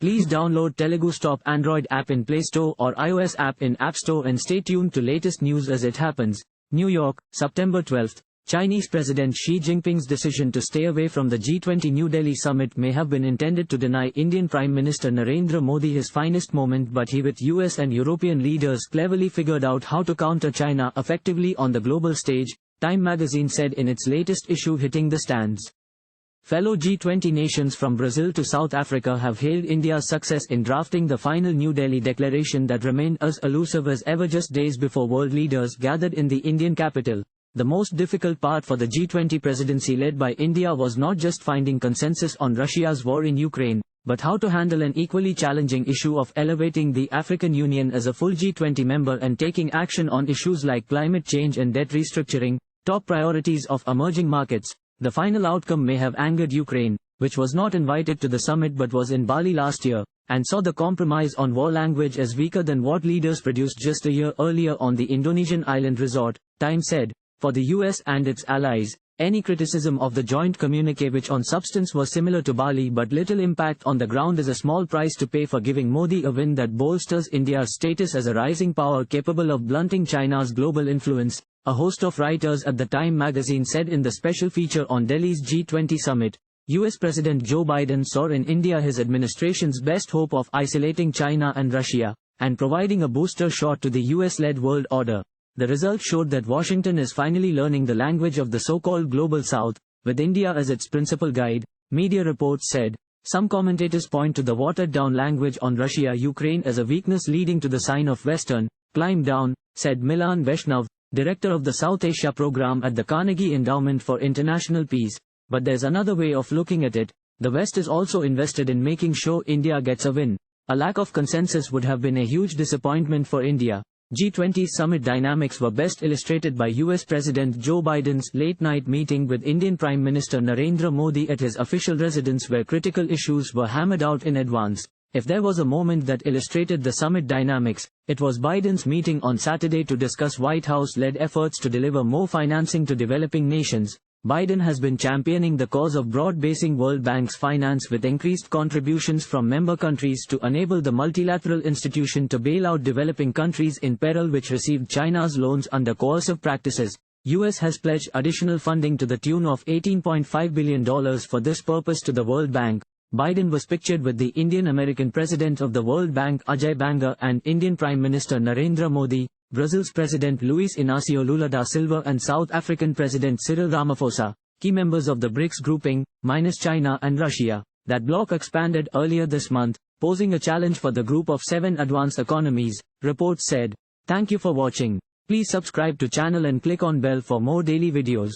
Please download Telugu Stop Android app in Play Store or iOS app in App Store and stay tuned to latest news as it happens. New York, September 12. Chinese President Xi Jinping's decision to stay away from the G20 New Delhi summit may have been intended to deny Indian Prime Minister Narendra Modi his finest moment, but he with US and European leaders cleverly figured out how to counter China effectively on the global stage, Time magazine said in its latest issue hitting the stands. Fellow G20 nations from Brazil to South Africa have hailed India's success in drafting the final New Delhi declaration that remained as elusive as ever just days before world leaders gathered in the Indian capital. The most difficult part for the G20 presidency led by India was not just finding consensus on Russia's war in Ukraine, but how to handle an equally challenging issue of elevating the African Union as a full G20 member and taking action on issues like climate change and debt restructuring, top priorities of emerging markets. The final outcome may have angered Ukraine, which was not invited to the summit but was in Bali last year, and saw the compromise on war language as weaker than what leaders produced just a year earlier on the Indonesian island resort, Time said. For the US and its allies, any criticism of the joint communique, which on substance was similar to Bali but little impact on the ground, is a small price to pay for giving Modi a win that bolsters India's status as a rising power capable of blunting China's global influence, a host of writers at the Time magazine said in the special feature on Delhi's G20 summit. US President Joe Biden saw in India his administration's best hope of isolating China and Russia, and providing a booster shot to the US-led world order. The results showed that Washington is finally learning the language of the so-called Global South, with India as its principal guide, media reports said. Some commentators point to the watered-down language on Russia-Ukraine as a weakness leading to the sign of Western climb down, said Milan Vaishnav, director of the South Asia program at the Carnegie Endowment for International Peace. But there's another way of looking at it. The West is also invested in making sure India gets a win. A lack of consensus would have been a huge disappointment for India. G20 summit dynamics were best illustrated by US President Joe Biden's late-night meeting with Indian Prime Minister Narendra Modi at his official residence, where critical issues were hammered out in advance. If there was a moment that illustrated the summit dynamics, it was Biden's meeting on Saturday to discuss White House-led efforts to deliver more financing to developing nations. Biden has been championing the cause of broad-basing World Bank's finance with increased contributions from member countries to enable the multilateral institution to bail out developing countries in peril which received China's loans under coercive practices. US has pledged additional funding to the tune of $18.5 billion for this purpose to the World Bank. Biden was pictured with the Indian-American president of the World Bank Ajay and Indian Prime Minister Narendra Modi, Brazil's President Luiz Inácio Lula da Silva and South African President Cyril Ramaphosa, key members of the BRICS grouping, minus China and Russia. That bloc expanded earlier this month, posing a challenge for the group of 7 advanced economies, reports said. Thank you for watching. Please subscribe to channel and click on bell for more daily videos.